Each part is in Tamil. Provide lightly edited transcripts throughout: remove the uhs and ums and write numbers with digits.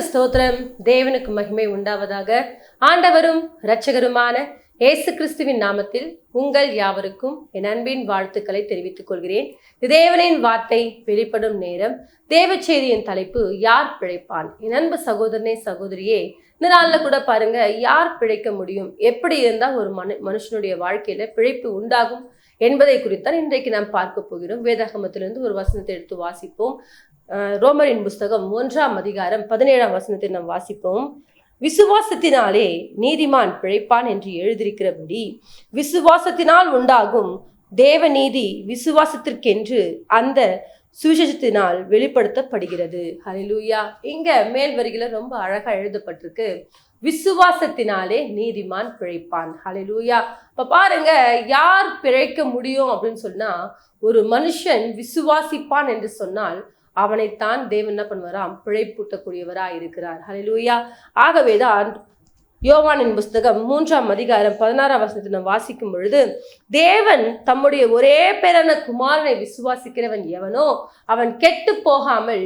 ஸ்தோத்திரம். தேவனுக்கு மகிமை உண்டாவதாக. ஆண்டவரும் இரட்சகருமான இயேசு கிறிஸ்துவின் நாமத்தில் உங்கள் யாவருக்கும் என் அன்பின் வாழ்த்துக்களை தெரிவித்துக் கொள்கிறேன். தேவனின் வார்த்தை வெளிப்படும் நேரம். தேவ செய்தியின் தலைப்பு யார் பிழைப்பான்? என் அன்பு சகோதரனே சகோதரியே, இந்த நாளில் கூட பாருங்க, யார் பிழைக்க முடியும், எப்படி இருந்தால் ஒரு மனுஷனுடைய வாழ்க்கையில பிழைப்பு உண்டாகும் என்பதை குறித்தான் இன்றைக்கு நாம் பார்க்க போகிறோம். வேதாகமத்திலிருந்து ஒரு வசனத்தை எடுத்து வாசிப்போம். ரோமரின் புஸ்தகம் 1ஆம் அதிகாரம் 17ஆம் வசனத்தை நாம் வாசிப்போம். விசுவாசத்தினாலே நீதிமான் பிழைப்பான் என்று எழுதியிருக்கிறபடி விசுவாசத்தினால் உண்டாகும் தேவ நீதி விசுவாசத்திற்கென்று அந்த சுவிசேஷத்தினால் வெளிப்படுத்தப்படுகிறது. ஹல்லேலூயா. இங்க மேல் வரிகளை ரொம்ப அழகா எழுதப்பட்டிருக்கு. விசுவாசத்தினாலே நீதிமான் பிழைப்பான். ஹல்லேலூயா. இப்ப பாருங்க, யார் பிழைக்க முடியும் அப்படின்னு சொன்னா, ஒரு மனுஷன் விசுவாசிப்பான் என்று சொன்னால் அவனைத்தான் தேவன் என்ன பண்ணுவாராம்? பிழைப்பூட்டக்கூடியவராக இருக்கிறார். ஹல்லேலூயா. ஆகவேதான் யோவானின் புஸ்தகம் 3ஆம் அதிகாரம் 16ஆம் வசனத்தை நாம் வாசிக்கும் பொழுது, தேவன் தம்முடைய ஒரே பேரான குமாரனை விசுவாசிக்கிறவன் எவனோ அவன் கெட்டு போகாமல்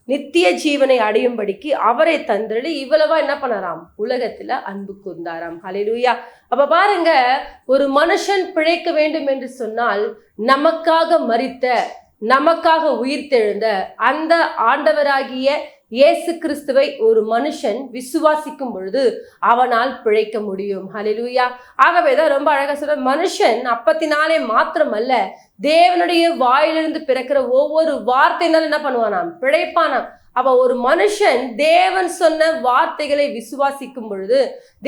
நித்திய ஜீவனை அடையும்படிக்கு அவரை தந்தருளி இவ்வளவா என்ன பண்ணாராம்? உலகத்துல அன்பு கூர்ந்தாராம். ஹல்லேலூயா. அப்ப பாருங்க, ஒரு மனுஷன் பிழைக்க வேண்டும் என்று சொன்னால் நமக்காக மரித்த, நமக்காக உயிர்த்தெழுந்த அந்த ஆண்டவராகிய இயேசு கிறிஸ்துவை ஒரு மனுஷன் விசுவாசிக்கும் பொழுது அவனால் பிழைக்க முடியும். ஹல்லேலூயா. ஆகவேதான் ரொம்ப அழகா சொல்ற, மனுஷன் அப்பத்தினாலே மாத்திரமல்ல, தேவனுடைய வாயிலிருந்து பிறக்கிற ஒவ்வொரு வார்த்தையினாலும் என்ன பண்ணுவானாம்? பிழைப்பானாம். அப்ப ஒரு மனுஷன் தேவன் சொன்ன வார்த்தைகளை விசுவாசிக்கும் பொழுது,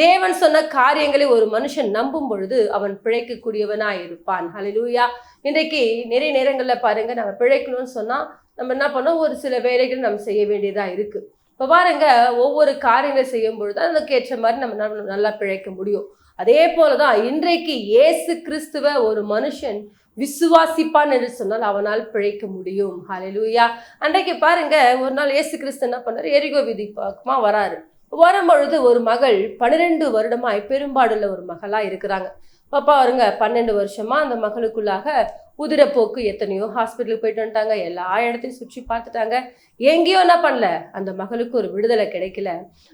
தேவன் சொன்ன காரியங்களை ஒரு மனுஷன் நம்பும் பொழுது அவன் பிழைக்கக்கூடியவனாய் இருப்பான். ஹல்லேலூயா. இன்றைக்கு நிறைய நேரங்கள்ல பாருங்க, நம்ம பிழைக்கணும்னு சொன்னா நம்ம என்ன பண்ணோம், ஒரு சில வேலைகள் நம்ம செய்ய வேண்டியதா இருக்கு. இப்போ பாருங்க, ஒவ்வொரு காரியங்களை செய்யும் பொழுது அதுக்கு ஏற்ற மாதிரி நம்ம நல்லா பிழைக்க முடியும். அதே போலதான் இன்றைக்கு இயேசு கிறிஸ்துவ ஒரு மனுஷன் விசுவாசிப்பான் என்று சொன்னால் அவனால் பிழைக்க முடியும். ஹல்லேலூயா. அன்றைக்கு பாருங்க, ஒரு நாள் இயேசு கிறிஸ்து என்ன பண்ணாரு? எரிகோ வீதி பக்கமா வராரு. வரும்பொழுது ஒரு மகள் 12 வருடமாய் பெரும்பாடுள்ள ஒரு மகளா இருக்கிறாங்க. பாப்பா வருங்க, 12 வருஷமா அந்த மகளுக்குள்ளாக உதிரப்போக்கு, எத்தனையோ ஹாஸ்பிட்டலுக்கு போயிட்டு வந்துட்டாங்க, எல்லா இடத்தையும் சுற்றி பார்த்துட்டாங்க, எங்கேயோ என்ன பண்ணல, அந்த மகளுக்கு ஒரு விடுதலை கிடைக்கல.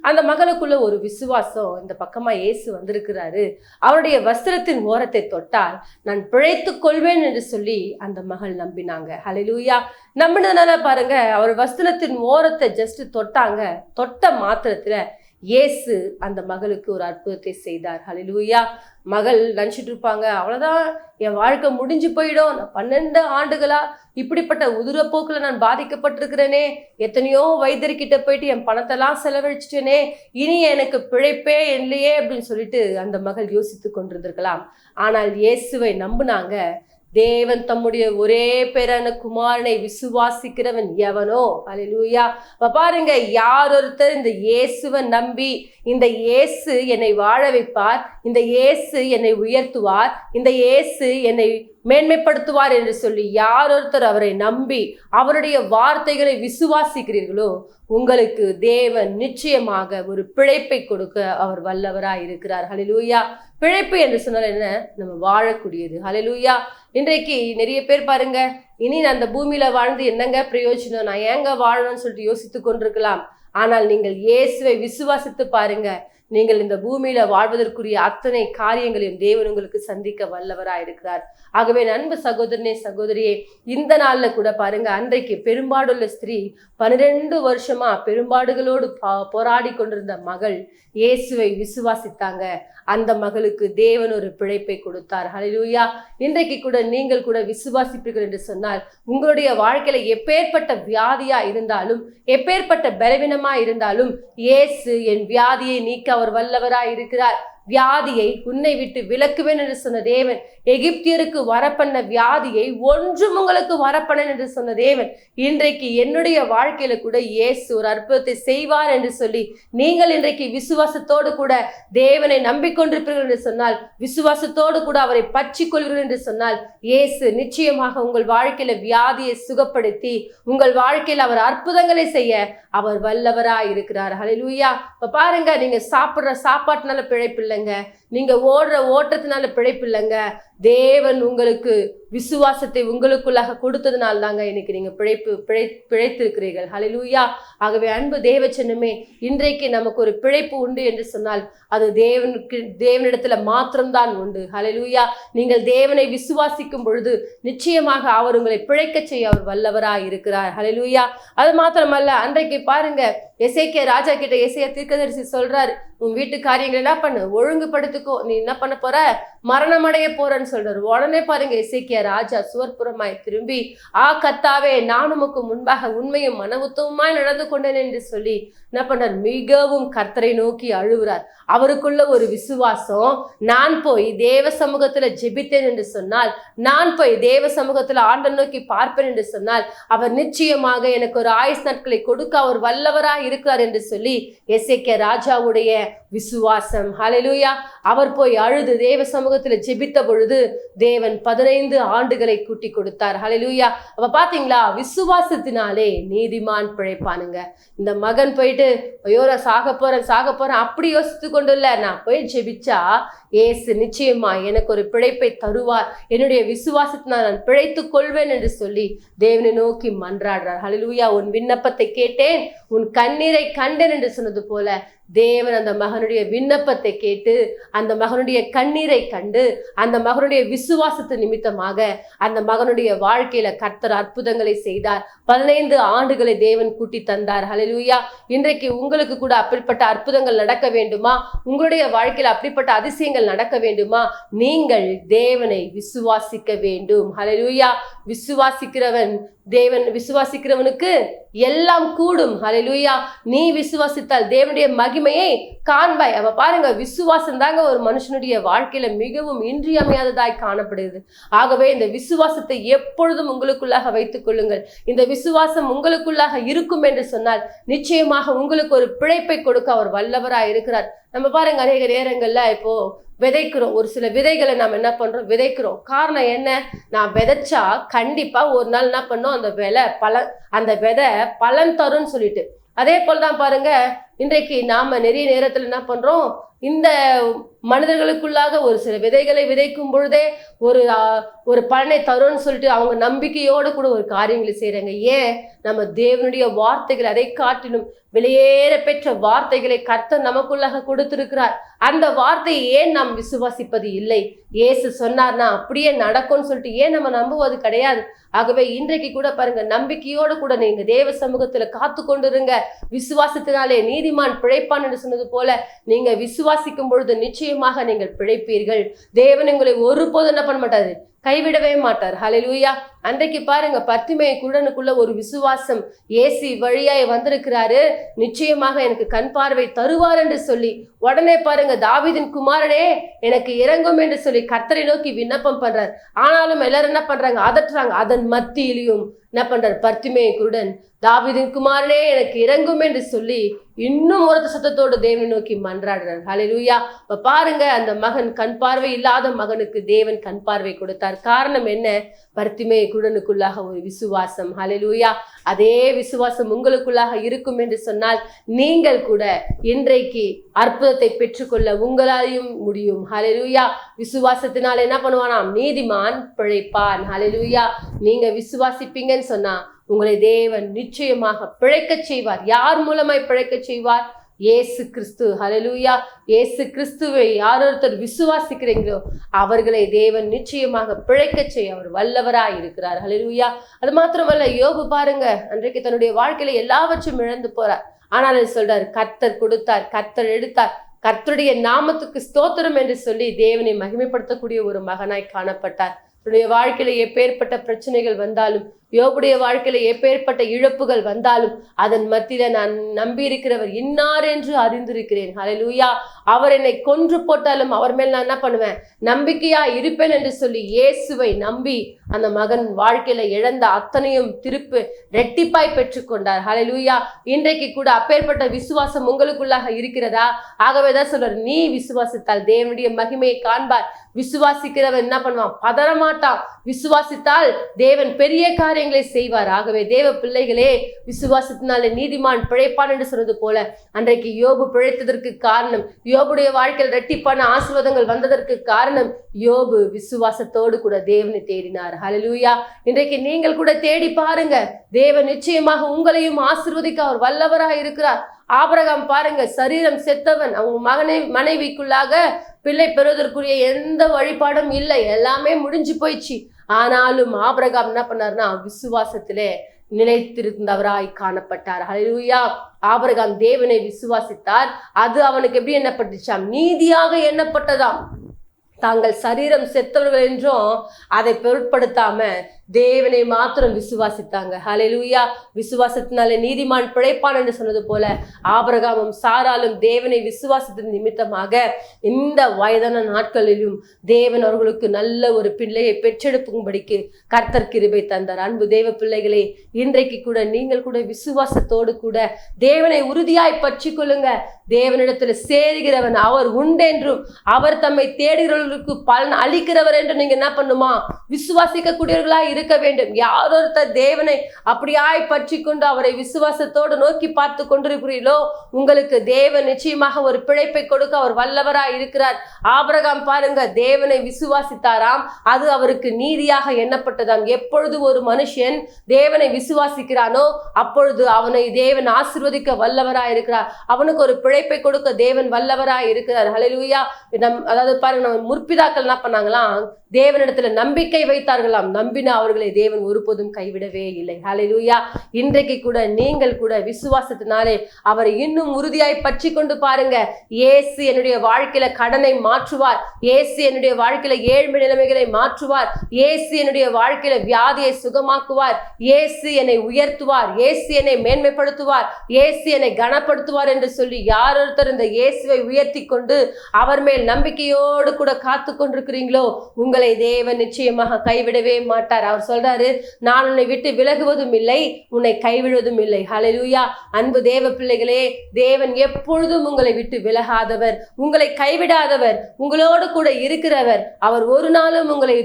அந்த மகளுக்குள்ள ஒரு விசுவாசம், இந்த பக்கமா இயேசு வந்திருக்கிறாரு, அவருடைய வஸ்திரத்தின் ஓரத்தை தொட்டால் நான் பிழைத்து கொள்வேன் என்று சொல்லி அந்த மகள் நம்பினாங்க. ஹல்லேலூயா. நம்பினதுனால பாருங்க, அவர் வஸ்திரத்தின் ஓரத்தை ஜஸ்ட் தொட்டாங்க. தொட்ட மாத்திரத்துல இயேசு அந்த மகளுக்கு ஒரு அற்புதத்தை செய்தார். ஹல்லேலூயா. மகள் நினச்சிட்டு இருப்பாங்க, அவ்வளோதான், என் வாழ்க்கை முடிஞ்சு போயிடும், நான் 12 ஆண்டுகளா இப்படிப்பட்ட உதிரப்போக்கில் நான் பாதிக்கப்பட்டிருக்கிறேனே, எத்தனையோ வைத்தியர்கிட்ட போயிட்டு என் பணத்தெல்லாம் செலவழிச்சிட்டேனே, இனி எனக்கு பிழைப்பே இல்லையே அப்படின்னு சொல்லிட்டு அந்த மகள் யோசித்து கொண்டிருந்திருக்கலாம். ஆனால் இயேசுவை நம்பினாங்க. தேவன் தம்முடைய ஒரே பேரான குமாரனை விசுவாசிக்கிறவன் எவனோ, ஹல்லேலூயா. பாருங்க, யார் ஒருத்தர் இந்த இயேசுவை நம்பி, இந்த இயேசு என்னை வாழ வைப்பார், இந்த இயேசு என்னை உயர்த்துவார், இந்த இயேசு என்னை மேன்மைப்படுத்துவார் என்று சொல்லி யார் ஒருத்தர் அவரை நம்பி அவருடைய வார்த்தைகளை விசுவாசிக்கிறீர்களோ, உங்களுக்கு தேவன் நிச்சயமாக ஒரு பிழைப்பை கொடுக்க அவர் வல்லவராய் இருக்கிறார். ஹல்லேலூயா. பிழைப்பு என்று சொன்னால் என்ன? நம்ம வாழக்கூடியது. ஹல்லேலூயா. இன்றைக்கு நிறைய பேர் பாருங்க, இனி நான் அந்த பூமியில வாழ்ந்து என்னங்க பிரயோஜனம், நான் ஏங்க வாழணும்னு சொல்லிட்டு யோசித்து கொண்டிருக்கலாம். ஆனால் நீங்கள் இயேசுவை விசுவாசித்து பாருங்க, நீங்கள் இந்த பூமியில வாழ்வதற்குரிய அத்தனை காரியங்களையும் தேவன் உங்களுக்கு சந்திக்க வல்லவராய் இருக்கிறார். ஆகவே அன்பு சகோதரனே சகோதரியே, இந்த நாள்ல கூட பாருங்க, அன்றைக்கு பெரும்பாடுள்ள ஸ்திரீ 12 வருஷமா பெரும்பாடுகளோடு போராடி கொண்டிருந்த மகள் இயேசுவை விசுவாசித்தாங்க. அந்த மகளுக்கு தேவன் ஒரு பிழைப்பை கொடுத்தார். ஹல்லேலூயா. இன்றைக்கு கூட நீங்கள் கூட விசுவாசிப்பீர்கள் என்று சொன்னால், உங்களுடைய வாழ்க்கையில எப்பேற்பட்ட வியாதியா இருந்தாலும், எப்பேற்பட்ட பலவீனமா இருந்தாலும், இயேசு என் வியாதியை நீக்க அவர் வல்லவராய் இருக்கிறார். வியாதியை உன்னை விட்டு விலக்குவேன் என்று சொன்ன தேவன், எகிப்தியருக்கு வரப்பண்ண வியாதியை ஒன்றும் உங்களுக்கு வரப்பண்ணேன் என்று சொன்ன தேவன், இன்றைக்கு என்னுடைய வாழ்க்கையில கூட இயேசு ஒரு அற்புதத்தை செய்வார் என்று சொல்லி நீங்கள் இன்றைக்கு விசுவாசத்தோடு கூட தேவனை நம்பிக்கொண்டிருப்பீர்கள் என்று சொன்னால், விசுவாசத்தோடு கூட அவரை பற்றி கொள்வீர்கள் என்று சொன்னால், இயேசு நிச்சயமாக உங்கள் வாழ்க்கையில வியாதியை சுகப்படுத்தி உங்கள் வாழ்க்கையில் அவர் அற்புதங்களை செய்ய அவர் வல்லவராய் இருக்கிறார். ஹல்லேலூயா. இப்ப பாருங்க, நீங்க சாப்பிடுற சாப்பாட்டுனால பிழைப்பு இல்லைங்க, நீங்க ஓடுற ஓட்டத்தினால பிழைப்பு இல்லைங்க, தேவன் உங்களுக்கு விசுவாசத்தை உங்களுக்குள்ளாக கொடுத்ததுனால தாங்க இன்னைக்கு நீங்க பிழைத்திருக்கிறீர்கள். ஹல்லேலூயா. ஆகவே அன்பு தேவச்சனமே, இன்றைக்கு நமக்கு ஒரு பிழைப்பு உண்டு என்று சொன்னால் அது தேவனிடத்துல மாத்திரம்தான் உண்டு. ஹல்லேலூயா. நீங்கள் தேவனை விசுவாசிக்கும் பொழுது நிச்சயமாக அவர் உங்களை பிழைக்க செய்ய அவர் வல்லவராய் இருக்கிறார். ஹல்லேலூயா. அது மாத்திரமல்ல, அன்றைக்கு பாருங்க, எசேக்கியா ராஜா கிட்ட எசேக்கியா தீர்க்கதரிசி சொல்றாரு, உன் வீட்டு காரியங்கள் என்ன பண்ணு, ஒழுங்குபடுத்திக்கோ, நீ என்ன பண்ண போற, மரணம் அடைய போறன்னு சொல்றாரு. உடனே பாருங்க, எசேக்கியா ராஜா சுவர்புறமாய் திரும்பி, கர்த்தாவே, நான் உமக்கு முன்பாக உண்மையும் மன உத்தமமாய் நடந்து கொண்டேன் என்று சொல்லி என்ன பண்றார், மிகவும் கர்த்தரை நோக்கி அழுகிறார். அவருக்குள்ள ஒரு விசுவாசம், நான் போய் தேவ சமூகத்துல ஜெபித்தேன் என்று சொன்னால், நான் போய் தேவ சமூகத்துல ஆண்டவரை நோக்கி பார்ப்பேன் என்று சொன்னால், அவர் நிச்சயமாக எனக்கு ஒரு ஆயுஸ் நாட்களை கொடுக்க அவர் வல்லவராய் இருக்கிறார் என்று சொல்லி எசேக்கியா ராஜாவுடைய விசுவாசம். ஹல்லேலூயா. அவர் போய் அழுது தேவ சமூகத்துல ஜெபித்த பொழுது தேவன் 15 ஆண்டுகளை கூட்டி கொடுத்தார். ஹல்லேலூயா. அப்ப பாத்தீங்களா, விசுவாசத்தினாலே நீதிமான் பிழைப்பானுங்க. இந்த மகன் போயிட்டு ஐயோ சாக போறேன் அப்படி யோசித்து கொண்டு இல்ல, நான் போய் ஜெபிச்சா ஏசு நிச்சயமா எனக்கு ஒரு பிழைப்பை தருவார், என்னுடைய விசுவாசத்தினால் நான் பிழைத்துக் கொள்வேன் என்று சொல்லி தேவனை நோக்கி மன்றாடுறார். ஹல்லேலூயா. உன் விண்ணப்பத்தை கேட்டேன், உன் கண்ணீரை கண்டேன் என்று சொன்னது போல தேவன் அந்த மகனுடைய விண்ணப்பத்தை கேட்டு, அந்த மகனுடைய கண்ணீரை கண்டு, அந்த மகனுடைய விசுவாசத்து நிமித்தமாக அந்த மகனுடைய வாழ்க்கையில கர்த்தர் அற்புதங்களை செய்தார். 15 ஆண்டுகளை தேவன் கூட்டி தந்தார். ஹல்லேலூயா. இன்றைக்கு உங்களுக்கு கூட அப்படிப்பட்ட அற்புதங்கள் நடக்க வேண்டுமா, உங்களுடைய வாழ்க்கையில அப்படிப்பட்ட அதிசயங்கள் நடக்க வேண்டுமா, நீங்கள் தேவனை விசுவாசிக்க வேண்டும். ஹல்லேலூயா. விசுவாசிக்கிறவனுக்கு எல்லாம் கூடும். ஹல்லேலூயா. நீ விசுவாசித்தால் தேவனுடைய மகிமையை காண்பாய். அவ பாருங்க, விசுவாசம் தாங்க ஒரு மனுஷனுடைய வாழ்க்கையில மிகவும் இன்றியமையாததாய் காணப்படுகிறது. ஆகவே இந்த விசுவாசத்தை எப்பொழுதும் உங்களுக்குள்ளாக வைத்துக் கொள்ளுங்கள். இந்த விசுவாசம் உங்களுக்குள்ளாக இருக்கும் என்று சொன்னால் நிச்சயமாக உங்களுக்கு ஒரு பிழைப்பை கொடுக்க அவர் வல்லவராய் இருக்கிறார். நம்ம பாருங்க, அநேக நேரங்கள்ல இப்போ விதைக்கிறோம், ஒரு சில விதைகளை நாம் என்ன பண்றோம், விதைக்கிறோம். காரணம் என்ன, நான் விதைச்சா கண்டிப்பா ஒரு நாள் என்ன பண்ணோம், அந்த விதை பலன் தரும்னு சொல்லிட்டு. அதே போல்தான் பாருங்க, இன்றைக்கு நாம நிறைய நேரத்துல என்ன பண்றோம், இந்த மனிதர்களுக்குள்ளாக ஒரு சில விதைகளை விதைக்கும் பொழுதே ஒரு பலனை தரும்னு சொல்லிட்டு அவங்க நம்பிக்கையோடு கூட ஒரு காரியங்களை செய்யறாங்க. ஏன், நம்ம தேவனுடைய வார்த்தைகள், அதை காட்டிலும் வெளியேற பெற்ற வார்த்தைகளை கர்த்தர் நமக்குள்ளாக கொடுத்திருக்கிறார். அந்த வார்த்தையை ஏன் நாம் விசுவாசிப்பது இல்லை? இயேசு சொன்னார்னா அப்படியே நடக்கும்னு சொல்லிட்டு ஏன் நம்ம நம்புவது கிடையாது. ஆகவே இன்றைக்கு கூட பாருங்க, நம்பிக்கையோடு கூட நீங்க தேவ சமூகத்துல காத்து கொண்டிருங்க. விசுவாசத்தினாலே நீதிமான் பிழைப்பான் என்று சொன்னது போல நீங்க விசுவாசிக்கும் பொழுது நிச்சயமாக நீங்கள் பிழைப்பீர்கள். தேவன் உங்களை ஒருபோதும் என்ன பண்ண மாட்டாரு, கைவிடவே மாட்டார். ஹல்லேலூயா. அன்றைக்கு பாருங்க, பர்த்திமேயு குருடனுக்குள்ள ஒரு விசுவாசம், ஏசி வழியாய் வந்திருக்கிறாரு, நிச்சயமாக எனக்கு கண் பார்வை தருவார் என்று சொல்லி உடனே பாருங்க, தாவீதின் குமாரனே எனக்கு இறங்கும் என்று சொல்லி கர்த்தரை நோக்கி விண்ணப்பம் பண்றார். ஆனாலும் எல்லாரும் என்ன பண்றாங்க, அதட்டுறாங்க. அதன் மத்தியிலையும் என்ன பண்றார், பர்த்திமேயு குருடன் தாவீதின் குமாரனே எனக்கு இறங்கும் என்று சொல்லி இன்னும் ஒரு சத்தத்தோடு தேவனை நோக்கி மன்றாடுறார். ஹல்லேலூயா. இப்ப பாருங்க, அந்த மகன் கண் பார்வை இல்லாத மகனுக்கு தேவன் கண் பார்வை கொடுத்தார். காரணம் என்ன, பர்த்திமேயு குருடனுக்குள்ளாக ஒரு விசுவாசம். ஹல்லேலூயா. அதே விசுவாசம் உங்களுக்குள்ளாக இருக்கும் என்று சொன்னால் நீங்கள் கூட இன்றைக்கு அற்புதத்தை பெற்றுக்கொள்ள உங்களாலையும் முடியும். ஹல்லேலூயா. விசுவாசத்தினால என்ன பண்ணுவானாம், நீதிமான் பிழைப்பான். ஹல்லேலூயா. நீங்க விசுவாசிப்பீங்கன்னு சொன்னா உங்களை தேவன் நிச்சயமாக பிழைக்க செய்வார். யார் மூலமாய் பிழைக்க செய்வார்? இயேசு கிறிஸ்து. ஹல்லேலூயா. இயேசு கிறிஸ்துவை யார் ஒருத்தர் விசுவாசிக்கிறீங்களோ அவர்களை தேவன் நிச்சயமாக பிழைக்க செய்ய அவர் வல்லவராய் இருக்கிறார். ஹல்லேலூயா. அது மாத்திரமல்ல, யோபு பாருங்க, அன்றைக்கு தன்னுடைய வாழ்க்கையில எல்லாவற்றையும் இழந்து போறார். ஆனாலும் சொல்றார், கர்த்தர் கொடுத்தார், கர்த்தர் எடுத்தார், கர்த்தருடைய நாமத்துக்கு ஸ்தோத்திரம் என்று சொல்லி தேவனை மகிமைப்படுத்தக்கூடிய ஒரு மகனாய் காணப்பட்டார். அவருடைய வாழ்க்கையில எப்பேற்பட்ட பிரச்சனைகள் வந்தாலும், யோபுடைய வாழ்க்கையில எப்பேற்பட்ட இழப்புகள் வந்தாலும் அதன் மத்தியில நான் நம்பி இருக்கிறவர் இன்னார் என்று அறிந்திருக்கிறேன். ஹல்லேலூயா. அவர் என்னை கொன்று போட்டாலும் அவர் மேல் நான் என்ன பண்ணுவேன், நம்பிக்கையா இருப்பேன் என்று சொல்லி இயேசுவை நம்பி அந்த மகன் வாழ்க்கையில இழந்த அத்தனையும் திருப்பு ரெட்டிப்பாய் பெற்றுக்கொண்டார். ஹல்லேலூயா. இன்றைக்கு கூட அப்பேற்பட்ட விசுவாசம் உங்களுக்குள்ளாக இருக்கிறதா? ஆகவேதான் சொல்றார், நீ விசுவாசித்தால் தேவனுடைய மகிமையை காண்பார். விசுவாசிக்கிறவன் என்ன பண்ணுவான், பதறமாட்டான். விசுவாசித்தால் தேவன் பெரிய காரியம் காரியங்களை செய்வார். ஆகவே தேவ பிள்ளைகளே, விசுவாசத்தினாலே நீதிமான் பிழைப்பான் என்று சொன்னது போல அன்றைக்கு யோபு பிழைத்ததற்கு காரணம், யோபுடைய வாழ்க்கையில் இரட்டிப்பான ஆசீர்வாதங்கள் வந்ததற்கு காரணம், யோபு விசுவாசத்தோடு கூட தேவனை தேடினார். ஹல்லேலூயா. இன்றைக்கு நீங்கள் கூட தேடி பாருங்க, தேவன் நிச்சயமாக உங்களையும் ஆசீர்வதிக்க அவர் வல்லவராக இருக்கிறார். ஆபிரகாம் பாருங்க, சரீரம் செத்தவன், அவங்க மனைவிக்குள்ளாக பிள்ளை பெறுவதற்குரிய எந்த வழிபாடும் இல்லை, எல்லாமே முடிஞ்சு போயிடுச்சு. ஆனாலும் ஆபிரகாம் என்ன பண்ணார்னா விசுவாசத்திலே நிலைத்திருந்தவராய் காணப்பட்டார். ஹல்லேலூயா. ஆபிரகாம் தேவனை விசுவாசித்தார். அது அவனுக்கு எப்படி எண்ணப்பட்டுச்சாம்? நீதியாக எண்ணப்பட்டதாம். தாங்கள் சரீரம் செத்தவர்கள் என்றும் அதை பொருட்படுத்தாம தேவனை மாத்திரம் விசுவாசித்தாங்க. ஹல்லேலூயா. விசுவாசத்தினாலே நீதிமான் பிழைப்பான் என்று சொன்னது போல ஆபிரகாமும் சாராலும் தேவனை விசுவாசத்தின் நிமித்தமாக இந்த வயதான நாட்களிலும் தேவன் அவர்களுக்கு நல்ல ஒரு பிள்ளையை பெற்றெடுக்கும்படிக்கு கர்த்தர் கிருபை தந்தார். அன்பு தேவ பிள்ளைகளே, இன்றைக்கு கூட நீங்கள் கூட விசுவாசத்தோடு கூட தேவனை உறுதியாய் பற்றி கொள்ளுங்க. தேவனிடத்தில் சேருகிறவன் அவர் உண்டென்றும் அவர் தம்மை தேடுகிறவர்களுக்கு பலன் அளிக்கிறவர் என்று நீங்க என்ன பண்ணுமா? விசுவாசிக்க கூடியவர்களாய் இருக்க வேண்டும். யாரொருத்தர் தேவனை அப்படியாய் பற்றி கொண்டு அவரை விசுவாசத்தோடு நோக்கி பார்த்து கொண்டிருக்கிறீர்களோ உங்களுக்கு தேவன் நிச்சயமாக ஒரு பிழைப்பை கொடுக்க அவர் வல்லவராய் இருக்கிறார். ஆபிரகாம் பாருங்க, தேவனை விசுவாசித்தாராம், அது அவருக்கு நீதியாக எண்ணப்பட்டதாம். எப்பொழுது ஒரு மனுஷன் தேவனை விசுவாசிக்கிறானோ அப்பொழுது அவனை தேவன் ஆசீர்வதிக்க வல்லவராய் இருக்கிறார். அவனுக்கு ஒரு பிழைப்பை கொடுக்க தேவன் வல்லவராய் இருக்கிறார். ஹல்லேலூயா. அதாவது பாருங்க, நம்ம முற்பிதாக்கள் என்ன பண்ணாங்களாம்? தேவனிடத்துல நம்பிக்கை வைத்தார்களாம். நம்பின அவர்களை தேவன் ஒருபோதும் கைவிடவே இல்லை. ஹல்லேலூயா. இன்றைக்கு கூட நீங்கள் கூட விசுவாசத்தினாலே அவரை இன்னும் உறுதியாய் பற்றி கொண்டு பாருங்க. இயேசு என்னுடைய வாழ்க்கையில கடனை மாற்றுவார். இயேசு என்னுடைய வாழ்க்கையில ஏழ்மை நிலைமைகளை மாற்றுவார். இயேசு என்னுடைய வாழ்க்கையில வியாதியை சுகமாக்குவார். இயேசு என்னை உயர்த்துவார். இயேசு என்னை மேன்மைப்படுத்துவார். இயேசு என்னை கனப்படுத்துவார் என்று சொல்லி யார் ஒருத்தர் இந்த இயேசுவை உயர்த்தி கொண்டு அவர் மேல் நம்பிக்கையோடு கூட காத்து கொண்டிருக்கிறீங்களோ உங்களை தேவன் நிச்சயமாக கைவிடவே மாட்டார். அவர் சொல்றாரு, நான் உன்னை விட்டு விலகுவதும் இல்லை, உன்னை கைவிடுவதும் இல்லை. ஹல்லேலூயா. அன்பு தேவ பிள்ளைகளே, தேவன் எப்பொழுதும் உங்களை விட்டு விலகாதவர், உங்களை கைவிடாதவர், உங்களோடு கூட இருக்கிறவர். அவர் ஒரு நாளும் உங்களை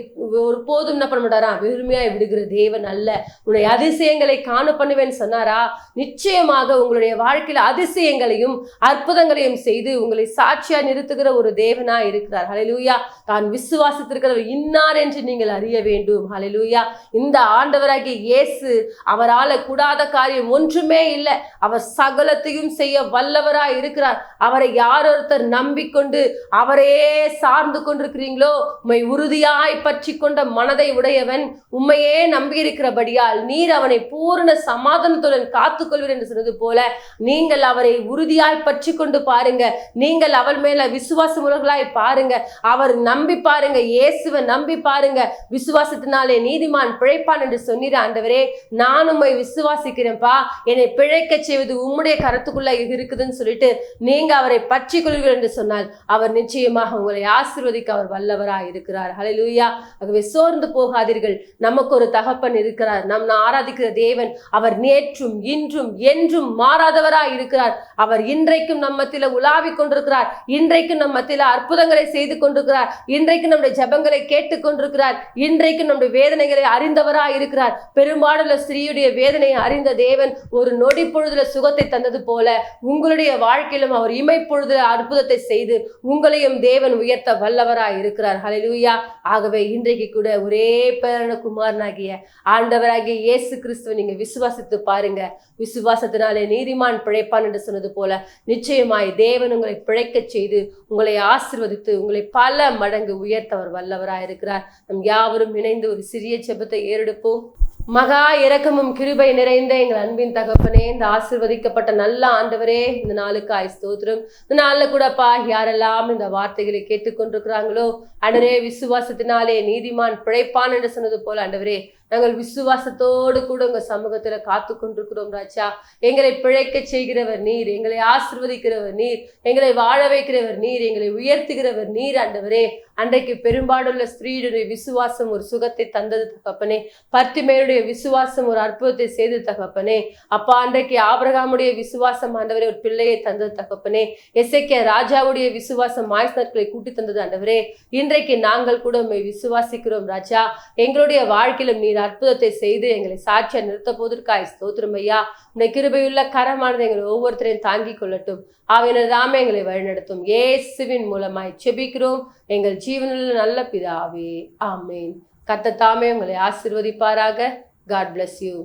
ஒருபோதும் என்ன பண்ண மாட்டாரா? வெறுமையாய் விடுகிற தேவன் அல்ல. உன்னை அதிசயங்களை காண பண்ணுவேன்னு சொன்னாரா? நிச்சயமாக உங்களுடைய வாழ்க்கையில அதிசயங்களையும் அற்புதங்களையும் செய்து உங்களை சாட்சியா நிறுத்துகிற ஒரு தேவனா இருக்கிறார். ஹல்லேலூயா. தான் விசுவாசித்திருக்கிறவர் இன்னார் என்று நீங்கள் அறிய வேண்டும். ஹல்லேலூயா. இந்த ஆண்டவராகிய இயேசு, அவரால் கூடாத காரியம் ஒன்றுமே இல்லை. அவர் சகலத்தையும் செய்ய வல்லவராய் இருக்கிறார். அவரை யாரொருத்தர் நம்பிக்கொண்டு அவரையே சார்ந்து கொண்டிருக்கிறீங்களோ, உம்மை உறுதியாய் பற்றி கொண்ட மனதை உடையவன் உம்மையே நம்பியிருக்கிறபடியால் நீர் அவனை பூரண சமாதானத்துடன் காத்துக்கொள்வீர் என்று சொன்னது போல நீங்கள் அவரை உறுதியாய் பற்றி கொண்டு பாருங்க. நீங்கள் அவள் மேல விசுவாசம் உள்ளவர்களாய் பாருங்க. அவர் நம்பி பாருங்க. இயேசுவை நம்பி பாருங்க. விசுவாசத்தினாலே நீதிமான் பிழைப்பான் என்று சொன்னீர் ஆண்டவரே. நான் உம்மை விசுவாசிக்கிறேன்ப்பா, என்னை பிழைக்க செய்வது உம்முடைய கரத்துக்குள்ள இருக்குதுன்னு சொல்லிட்டு நீங்க அவரை பற்றி கொள்வீர்கள் என்று சொன்னால் அவர் நிச்சயமாக உங்களை ஆசீர்வதிக்க அவர் வல்லவராய் இருக்கிறார். ஹல்லேலூயா. ஆகவே சோர்ந்து போகாதீர்கள். நமக்கு ஒரு தகப்பன் இருக்கிறார். நாம் ஆராதிக்கிற தேவன் அவர் நேற்றும் இன்றும் என்றும் மாறாதவராய் இருக்கிறார். அவர் இன்றைக்கும் நம்ம மத்தியில உலாவிக் கொண்டிருக்கிறார். இன்றைக்கும் நம்ம மத்தியில அற்புதங்களை செய்து கொண்டிருக்கிறார். இன்றைக்கு நம்முடைய ஜெபங்களை கேட்டுக் கொண்டிருக்கிறார். இன்றைக்கு நம்முடைய வேதனைகளை அறிந்தவராய் இருக்கிறார். பெரும்பாலுள்ள ஸ்திரீயுடைய வேதனையை அறிந்த தேவன் ஒரு நொடி பொழுதுல சுகத்தை தந்தது போல உங்களுடைய வாழ்க்கையிலும் அவர் இமைப்பொழுதுல அற்புதத்தை செய்து உங்களையும் தேவன் உயர்த்த வல்லவராய் இருக்கிறார். ஹல்லேலூயா. ஆகவே இன்றைக்கு கூட ஒரே பேரான குமாரனாகிய ஆண்டவராகிய இயேசு கிறிஸ்துவை நீங்க விசுவாசித்து பாருங்க. விசுவாசத்தினாலே நீதிமான் பிழைப்பான் என்று சொன்னது போல நிச்சயமாய் தேவன் உங்களை பிழைக்க செய்து உங்களை ஆசீர்வதித்து உங்களை பல மடங்கு உயர்த்தவர் வல்லவராய் இருக்கிறார். நம் யாவரும் இணைந்து ஒரு சிறிய ஜெபத்தை ஏறெடுப்போம். மகா இரக்கமும் கிருபை நிறைந்த எங்கள் அன்பின் தகப்பனே, இந்த ஆசீர்வதிக்கப்பட்ட நல்ல ஆண்டவரே, இந்த நாளுக்காய் ஸ்தோத்திரம். இந்த நாளில் கூடப்பா யாரெல்லாம் இந்த வார்த்தைகளை கேட்டுக்கொண்டிருக்கிறாங்களோ ஆண்டவரே, விசுவாசத்தினாலே நீதிமான் பிழைப்பான் என்று சொன்னது போல ஆண்டவரே, நாங்கள் விசுவாசத்தோடு கூட உங்க சமூகத்துல காத்து கொண்டிருக்கிறோம் ராஜா. எங்களை பிழைக்க செய்கிறவர் நீர், எங்களை ஆசீர்வதிக்கிறவர் நீர், எங்களை வாழ வைக்கிறவர் நீர், எங்களை உயர்த்துகிறவர் நீர் ஆண்டவரே. அன்றைக்கு பெரும்பாடுள்ள ஸ்திரீயுடைய விசுவாசம் ஒரு சுகத்தை தந்தது தகப்பனே. பர்த்திமேயுடைய விசுவாசம் ஒரு அற்புதத்தை செய்தது தகப்பனே. அப்பா, அன்றைக்கு ஆபிரகாமுடைய விசுவாசம் ஆண்டவரே ஒரு பிள்ளையை தந்தது தகப்பனே. எசேக்கியா ராஜாவுடைய விசுவாசம் ஆயுஷ்நாட்களை கூட்டி தந்தது ஆண்டவரே. இன்றைக்கு நாங்கள் கூட உம்மை விசுவாசிக்கிறோம் ராஜா. எங்களுடைய வாழ்க்கையிலும் நீர் நீர் அற்புதத்தை செய்து எங்களை சாட்சியை நிறுத்த போவதற்காய் ஸ்தோத்திரம் ஐயா. உடைய கிருபையுள்ள கரமானது எங்களை ஒவ்வொருத்தரையும் தாங்கிக் கொள்ளட்டும். ஆவியானவர் தாமே எங்களை வழிநடத்தும். இயேசுவின் மூலமாய் செபிக்கிறோம் எங்கள் ஜீவனுள்ள நல்ல பிதாவே, ஆமேன். கர்த்தர் தாமே உங்களை ஆசீர்வதிப்பாராக. God bless you.